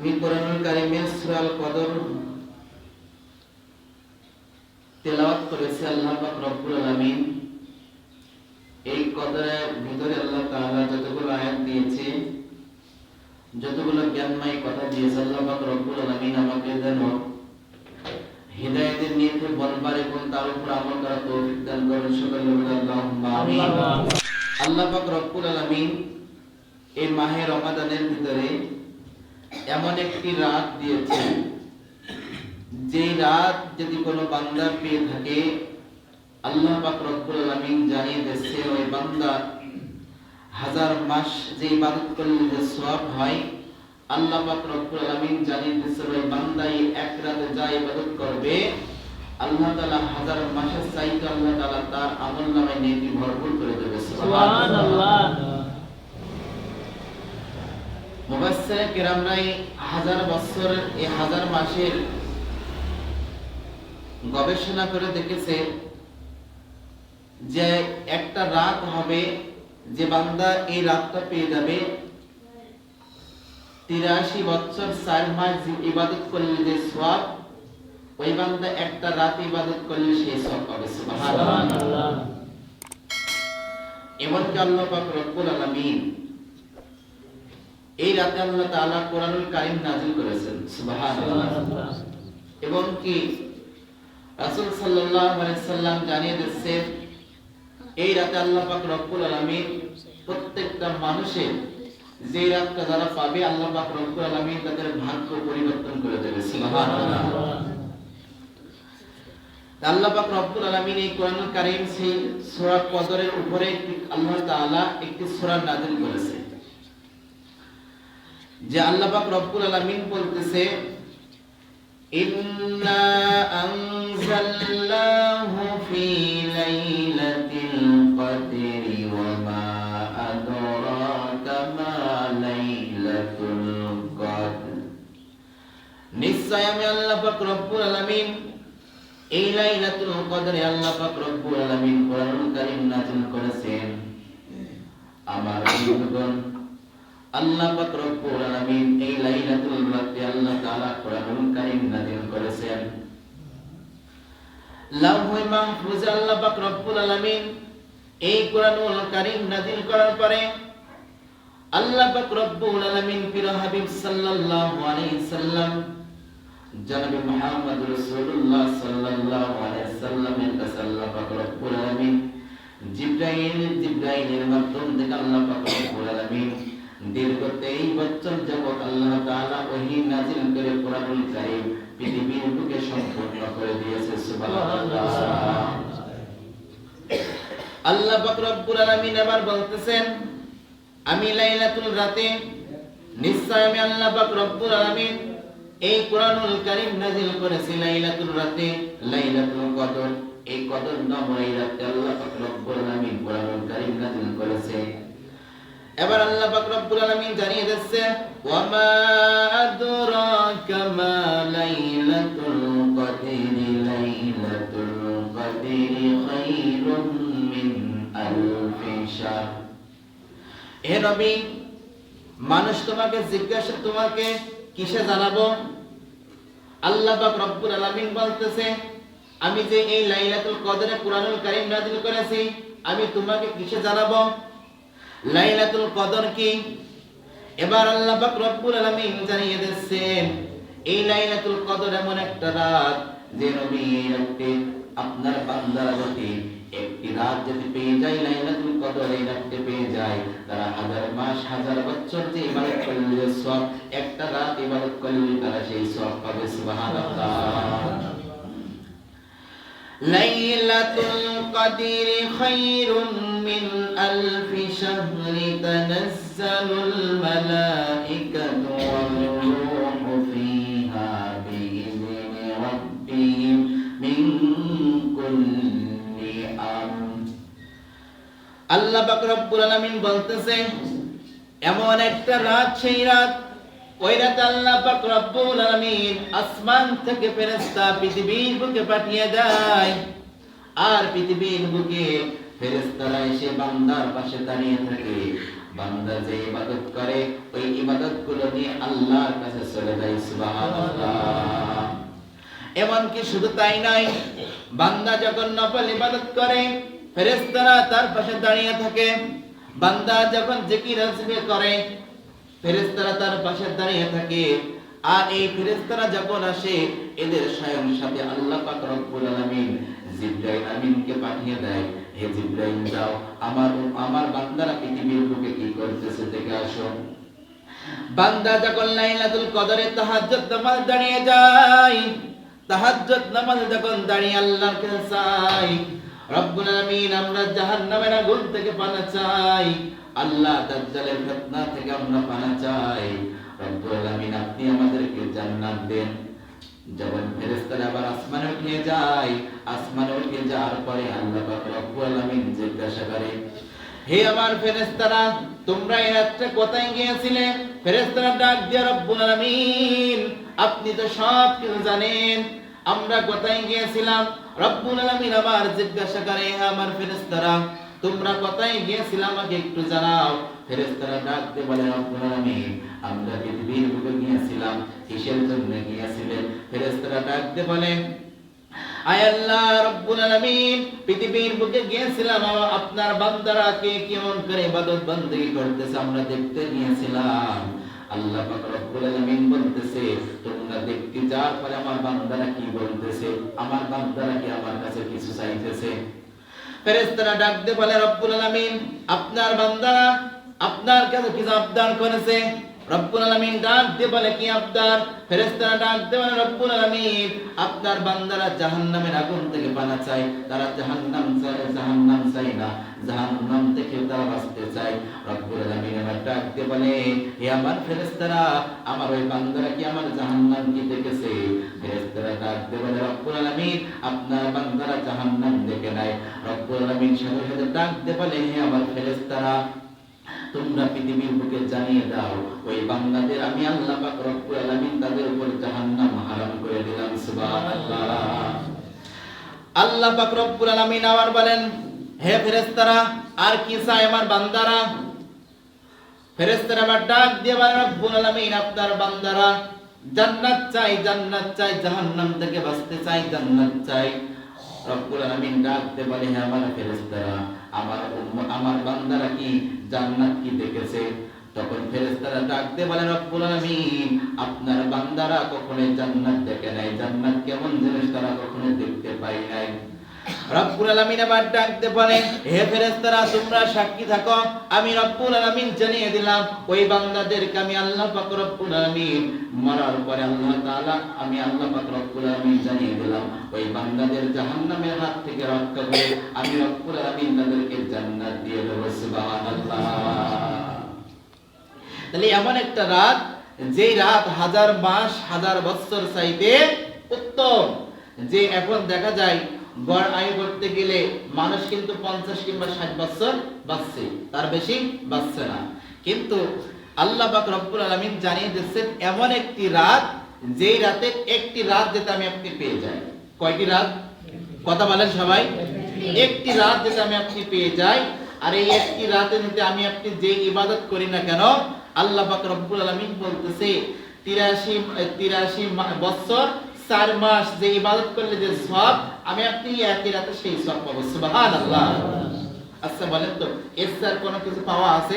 আমি কোরআনুল কারীমের সূরা আল কদর তেলাওয়াত করেছি। আল্লাহ পাক রব্বুল আলামিন এই কদরের ভিতরে আল্লাহ তাআলা যতগুলো আয়াত দিয়েছে, যতগুলো জ্ঞানময় কথা দিয়েছে, আল্লাহ পাক রব্বুল আলামিন আমাকে যেন হিদায়াতের নিয়তে বলবার এবং তার উপর আমল করার তৌফিক দান করেন। সকলে বলি আল্লাহুম্মা আমিন। আল্লাহ পাক রব্বুল আলামিন এই মাহে রমাদানের ভিতরে এমন একটি রাত দিয়েছেন, যে রাত যদি কোনো বান্দা পেয়ে থাকে, আল্লাহ পাক রব্বুল আলামিন জানিয়ে দিয়েছে ওই বান্দা হাজার মাস যে ইবাদত করলে যে সওয়াব হয়, আল্লাহ পাক রব্বুল আলামিন জানিয়ে দিয়েছে ওই বান্দা এই এক রাতে যা ইবাদত করবে, আল্লাহ তাআলা হাজার মাসের চাইতে আল্লাহ তাআলা তার আমলনামায় নেকি ভরপুর করে দেবে। সুবহানাল্লাহ। মুফাসসির কিরামরাই হাজার বছর এই হাজার মাসের গবেষণা করে দেখেছে যে একটা রাত হবে, যে বান্দা এই রাতটা পেয়ে যাবে, 83 বছর 4 মাস ইবাদত করলে যে সওয়াব, ওই বান্দা একটা রাত ইবাদত করলে সেই সওয়াব পাবে। সুবহানাল্লাহ। এমনকি আল্লাহ পাক রব্বুল আলামিন এই রাতে আল্লাহ তাআলা কোরআনুল কারীম নাযিল করেছেন। সুবহানাল্লাহ। এবং কি রাসূল সাল্লাল্লাহু আলাইহি সাল্লাম জানিয়ে দিয়েছেন এই রাতে আল্লাহ পাক রব্বুল আলামিন প্রত্যেকটা মানুষের যে রাতটা যারা পাবে, আল্লাহ পাক রব্বুল আলামিন তাদের ভাগ্য পরিবর্তন করে দেবে। সুবহানাল্লাহ। আল্লাহ পাক রব্বুল আলামিন এই কোরআনুল কারীম সেই সূরা কদরের উপরে আল্লাহ তাআলা একটি সূরা নাযিল করেছে, যে আল্লাহ পাক রব্বুল আলামিন বলতেছে ইন্না আনজালনাহু ফি লাইলাতিল কদরি ওয়া মা আদরাকা মা লাইলাতুল কদর। নিশ্চয় আমি আল্লাহ পাক রব্বুল আলামিন এই লাইলাতুল কদরে আল্লাহ পাক রব্বুল আলামিন কোরআনুল কারীম নাযিল করেছেন। আমার বন্ধুগণ, আল্লাহ পাক রব্বুল আলামিন এই লাইলাতুল রাতে আল্লাহ তাআলা কোরআনুল কারীম নাযিল করেছেন। লাউহে মাহফুজে আল্লাহ পাক রব্বুল আলামিন এই কোরআনুল কারীম নাযিল করার পরে আল্লাহ পাক রব্বুল আলামিন প্রিয় হাবিব সাল্লাল্লাহু আলাইহি সাল্লাম জনাবে মুহাম্মদ রাসূলুল্লাহ সাল্লাল্লাহু আলাইহি সাল্লামের কাছে আল্লাহ পাক রব্বুল আলামিন জিবরাইলের মাধ্যমে থেকে আল্লাহ পাক রব্বুল আলামিন দীর্ঘ 23 বছর যাবত আল্লাহ তাআলা ওহী নাযিল করে কোরআনুল কারীম পৃথিবীর বুকে সম্পূর্ণ করে দিয়েছে। সুবহানাল্লাহ। আল্লাহ পাক রব্বুল আলামিন আবার বলতেছেন আমি লাইলাতুল রাতে, নিশ্চয় আমি আল্লাহ পাক রব্বুল আলামিন এই কোরআনুল কারীম নাযিল করেছি লাইলাতুল রাতে, লাইলাতুল কদর। এই কদর নামের এই রাতে আল্লাহ পাক রব্বুল আলামিন কোরআনুল কারীম নাযিল করেছে। এবার আল্লাহ পাক রব্বুল আলামিন জানিয়ে দিচ্ছে ওয়া মা আদরাকা মা লাইলাতুল কদরি লাইলাতুল কদরি খায়রুম মিন আলফি শাহর। হে নবী, মানুষ তোমাকে জিজ্ঞাসা তোমাকে কিসে জানাবো? আল্লাহ পাক রব্বুল আলামিন বলতেছে আমি যে এই লাইলাতুল কদরে কোরআনুল কারীম নাযিল করেছি, আমি তোমাকে কিসে জানাবো? লাইলাতুল কদর কি? এবার আল্লাহ পাক রব্বুল আলামিন জানিয়ে দিচ্ছেন এই লাইলাতুল কদর এমন একটা রাত, যে নবী এই রাতে আপনার বান্দারা যদি একটি রাত যদি পেয়ে যায়, লাইলাতুল কদর এই রাতে পেয়ে যায়, তারা হাজার মাস হাজার বছর যে ইবাদত করলে সওয়াব, একটা রাত ইবাদত করলে তারা সেই সওয়াব পাবে। সুবহানাল্লাহ। লাইলাতুল কদরি খায়রুম মিন আলফি শাহরি তানাজ্জালুল মালাইকাতু ওয়ার রূহু ফিহা বিইذনি রাব্বিহিম মিন কুল্লি আমর। আল্লাহ পাক রব্বুল আলামিন বলতেছেন এমন একটা রাত, সেই রাত, ওই রাতে আল্লাহ পাক রব্বুল আলামিন আসমান থেকে ফেরেশতা পৃথিবীর বুকে পাঠিয়ে দেয়, আর পৃথিবীর বুকে ফেরেশতারা এসে বান্দার পাশে দাঁড়িয়ে থাকে বান্দা যে ইবাদত করে ওই ইবাদতগুলো নিয়ে আল্লাহর কাছে চলে যায় সুবহানাল্লাহ। এমনকি শুধু তাই নয়, বান্দা যখন নফল ইবাদত করে ফেরেশতারা তার পাশে দাঁড়িয়ে থাকে। বান্দা যখন জিকির আজকার করে ফেরেশতারা তার পাশে দাঁড়িয়ে থাকে। আর এই ফেরেশতারা যখন আসে এদের স্বয়ং সাথে আল্লাহ পাক রব্বুল আলামিন জিবরাইল আমিনকে পাঠিয়ে দেয়, হে জিবরাইল যাও আমার বান্দারা পৃথিবীর বুকে কি করতেছে দেখে আসো। বান্দা যখন লাইলাতুল কদরে তাহাজ্জুদ নামাজ দাঁড়িয়ে যায়, তাহাজ্জুদ নামাজ যখন দাঁড়িয়ে আল্লাহর কাছে চাই, রব্বুল আলামিন আমরা জাহান্নামের আগুন থেকে পানা চাই, আল্লাহ দাজ্জালের ফিতনা থেকে আমরা পানা চাই, রব্বুল আলামিন আপনি আমাদেরকে জান্নাত দেন। যখন ফেরেশতারা আবার আসমানে উঠে যায়, আসমানে উঠে যাওয়ার পরে আল্লাহ পাক রব্বুল আলামিন জিজ্ঞাসা করে, হে আমার ফেরেশতারা তোমরা এই রাতে কোথায় গিয়েছিলে? ফেরেশতারা ডাক দিয়ে রব্বুল আলামিন আপনি তো সব কিছু জানেন, আমরা কোথায় গিয়েছিলাম? রব্বুল আলামিন আবার জিজ্ঞাসা করে, হে আমার ফেরেশতারা তোমরা কোথায় গিয়েছিলে আমাকে একটু জানাও। ফেরেশতারা ডাক দিয়ে বলে, রব্বুল আলামিন আমরা পৃথিবীর বুকে গিয়েছিলাম। কিসের জন্য গিয়েছিলেন? ফেরেশতারা ডাক দিয়ে বলে, আয় আল্লাহ রব্বুল আলামিন পৃথিবীর বুকে গিয়েছিলাম আপনার বান্দারা কে কেমন করে ইবাদত বندگی করতেছে আমরা দেখতে গিয়েছিলাম। আল্লাহ পাক রব্বুল আলামিন বলতেছে তোমরা দেখতে যাওয়ার পরে আমার বান্দারা কি বলতেছে, আমার বান্দারা কি আমার কাছে কিছু চাইতেছে? ফেরেশতারা ডাক দিয়ে বলে, রব্বুল আলামিন আপনার বান্দারা আপনার কাছে কিছু আবদার করেছে। রব্বুল আলামিন ডাক দিয়ে বলে, কি আবদার? ফেরেশতারা ডাক দিয়ে বলে, রব্বুল আলামিন আপনার বান্দারা জাহান্নামের আগুন থেকে পানা চায়, তারা জাহান্নাম চায় না, জাহান্নাম থেকে তারা বাঁচতে চায়। রব্বুল আলামিন আবার ডাক দিয়ে বলে, হে আমার ফেরেশতারা আমার ওই বান্দারা কি আমার জাহান্নাম কি দেখেছে? ফেরেশতারা ডাক দিয়ে বলে, রব্বুল আলামিন আপনার বান্দারা জাহান্নাম দেখে নাই। রব্বুল আলামিন সাথে সাথে ডাক দিয়ে বলে, হে আমার ফেরেশতারা তোমরা পৃথিবীর বুকে জানিয়ে দাও ওই বান্দাদের আমি আল্লাহ পাক রব্বুল আলামিন তাদের উপর জাহান্নাম হারাম করে দিলাম। সুবহানাল্লাহ। আল্লাহ পাক রব্বুল আলামিন আবার বলেন, হে ফেরেশতারা আর কি চায় আমার বান্দারা? ফেরেশতারা আবার ডাক দিয়ে বলে, রব্বুল আলামিন আপনার বান্দারা জান্নাত চাই, জাহান্নাম থেকে বাঁচতে চাই, জান্নাত চাই। রব্বুল আলামিন ডাক দিয়ে বলে, হে আমার ফেরেশতারা আমার বান্দারা কি জান্নাত কি দেখেছে? তখন ফেরেশতারা ডাক দিয়ে বলে, রব্বুল আলামিন আপনার বান্দারা কখনো জান্নাত দেখে নাই, জান্নাত কেমন জিনিস তারা কখনো দেখতে পায় নাই। রব্বুল আলামিন আবার ডাক দিয়ে বলে, হে ফেরেশতারা তোমরা সাক্ষী থাকো, আমি রব্বুল আলামিন জানিয়ে দিলাম ওই বান্দাদেরকে আমি আল্লাহ পাক রব্বুল আলামিন মরার পরে আল্লাহ তাআলা আমি আল্লাহ পাক রব্বুল আলামিন জানিয়ে দিলাম ওই বান্দাদের জাহান্নামের হাত থেকে রক্ষা করে আমি রব্বুল আলামিন তাদেরকে জান্নাত দিয়ে দেব। সুবহানাল্লাহ। তাহলে এমন একটা রাত যে রাত হাজার মাস হাজার বছর চাইতে উত্তম। যে এখন দেখা যায় গড় আয়ু করতে গেলে মানুষ কিন্তু 50 কিংবা 60 বছর বাঁচছে, তার বেশি বাঁচছে না। কিন্তু আল্লাহ পাক রব্বুল আলামিন জানিয়ে দিচ্ছেন এমন একটি রাত যেই রাতে একটি রাত যেটা আমি আপনি পেয়ে যাই। কয়টি রাত? কথা বলেন সবাই। একটি রাত যেটা আমি আপনি পেয়ে যাই। আর এই একটি রাতে নিতে আমি আপনি যে ইবাদত করি না কেন আল্লাহ পাক রব্বুল আলামিন বলতেছে 83 বছর 4 মাস যে ইবাদত করলে যে সওয়াব আমি আপনি একই রাতে সেই সওয়াব পাবো। সুবহানাল্লাহ। আচ্ছা বলেন তো এর স্যার কোনো কিছু পাওয়া আছে?